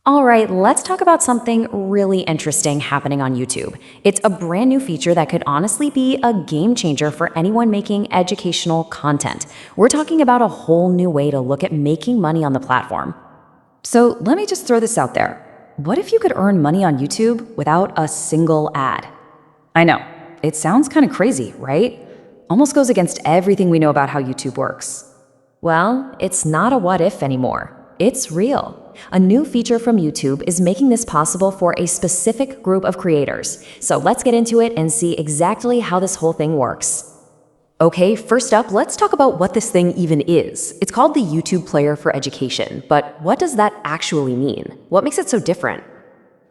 All right, let's talk about something really interesting happening on YouTube. It's a brand new feature that could honestly be a game changer for anyone making educational content. We're talking about a whole new way to look at making money on the platform. So let me just throw this out there. What if you could earn money on YouTube without a single ad? I know, it sounds kind of crazy, right? Almost goes against everything we know about how YouTube works. Well, it's not a what if anymore. It's real. A new feature from YouTube is making this possible for a specific group of creators. So let's get into it and see exactly how this whole thing works. Okay, first up, let's talk about what this thing even is. It's called the YouTube Player for Education, but what does that actually mean? What makes it so different?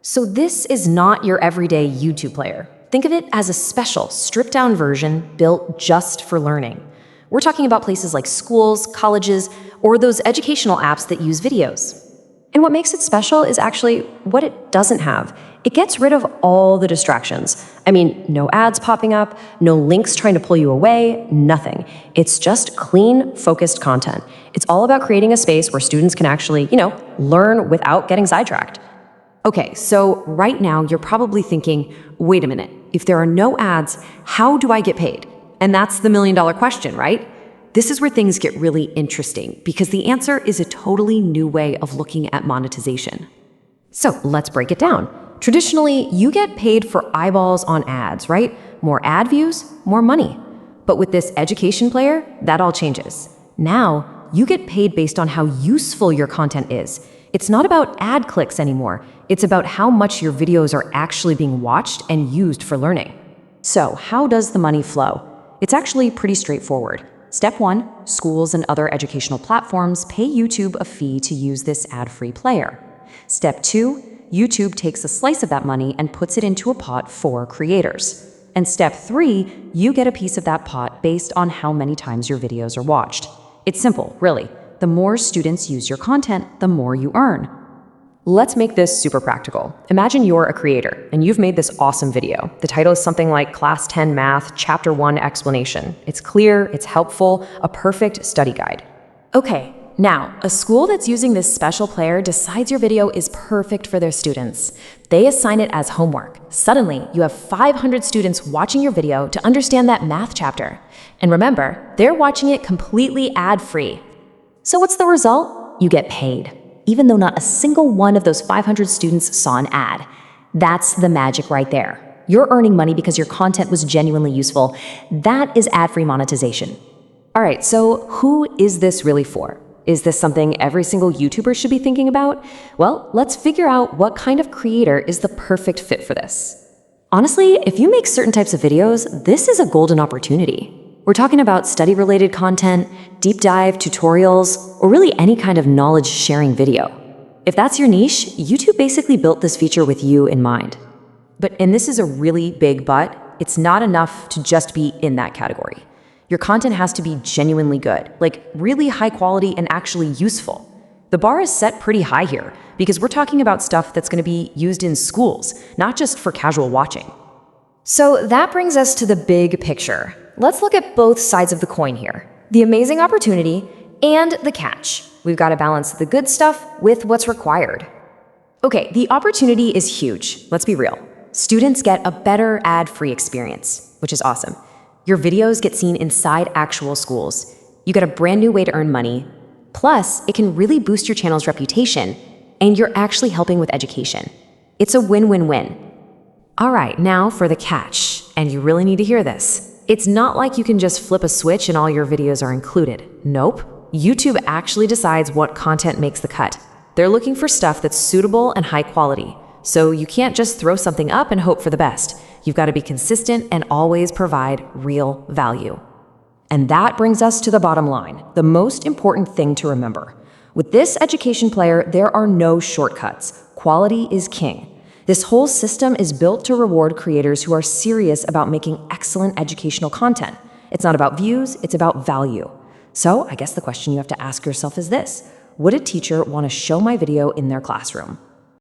So this is not your everyday YouTube player. Think of it as a special, stripped-down version built just for learning. We're talking about places like schools, colleges, or those educational apps that use videos. And what makes it special is actually what it doesn't have. It gets rid of all the distractions. I mean, no ads popping up, no links trying to pull you away, nothing. It's just clean, focused content. It's all about creating a space where students can actually, learn without getting sidetracked. Okay, so right now you're probably thinking, wait a minute, if there are no ads, how do I get paid? And that's the million-dollar question, right? This is where things get really interesting because the answer is a totally new way of looking at monetization. So let's break it down. Traditionally, you get paid for eyeballs on ads, right? More ad views, more money. But with this education player, that all changes. Now, you get paid based on how useful your content is. It's not about ad clicks anymore. It's about how much your videos are actually being watched and used for learning. So how does the money flow? It's actually pretty straightforward. Step 1, schools and other educational platforms pay YouTube a fee to use this ad-free player. Step 2, YouTube takes a slice of that money and puts it into a pot for creators. And step 3, you get a piece of that pot based on how many times your videos are watched. It's simple, really. The more students use your content, the more you earn. Let's make this super practical. Imagine you're a creator and you've made this awesome video. The title is something like Class 10 Math, Chapter 1 Explanation. It's clear, it's helpful, a perfect study guide. Okay, now, a school that's using this special player decides your video is perfect for their students. They assign it as homework. Suddenly, you have 500 students watching your video to understand that math chapter. And remember, they're watching it completely ad-free. So what's the result? You get paid, even though not a single one of those 500 students saw an ad. That's the magic right there. You're earning money because your content was genuinely useful. That is ad-free monetization. All right, so who is this really for? Is this something every single YouTuber should be thinking about? Well, let's figure out what kind of creator is the perfect fit for this. Honestly, if you make certain types of videos, this is a golden opportunity. We're talking about study-related content, deep dive tutorials, or really any kind of knowledge-sharing video. If that's your niche, YouTube basically built this feature with you in mind. And this is a really big but, it's not enough to just be in that category. Your content has to be genuinely good, like really high quality and actually useful. The bar is set pretty high here because we're talking about stuff that's going to be used in schools, not just for casual watching. So that brings us to the big picture. Let's look at both sides of the coin here. The amazing opportunity and the catch. We've got to balance the good stuff with what's required. Okay, the opportunity is huge. Let's be real. Students get a better ad-free experience, which is awesome. Your videos get seen inside actual schools. You get a brand new way to earn money. Plus, it can really boost your channel's reputation, and you're actually helping with education. It's a win-win-win. All right, now for the catch, and you really need to hear this. It's not like you can just flip a switch and all your videos are included. Nope. YouTube actually decides what content makes the cut. They're looking for stuff that's suitable and high quality. So you can't just throw something up and hope for the best. You've got to be consistent and always provide real value. And that brings us to the bottom line, the most important thing to remember. With this education player, there are no shortcuts. Quality is king. This whole system is built to reward creators who are serious about making excellent educational content. It's not about views, it's about value. So I guess the question you have to ask yourself is this: would a teacher want to show my video in their classroom?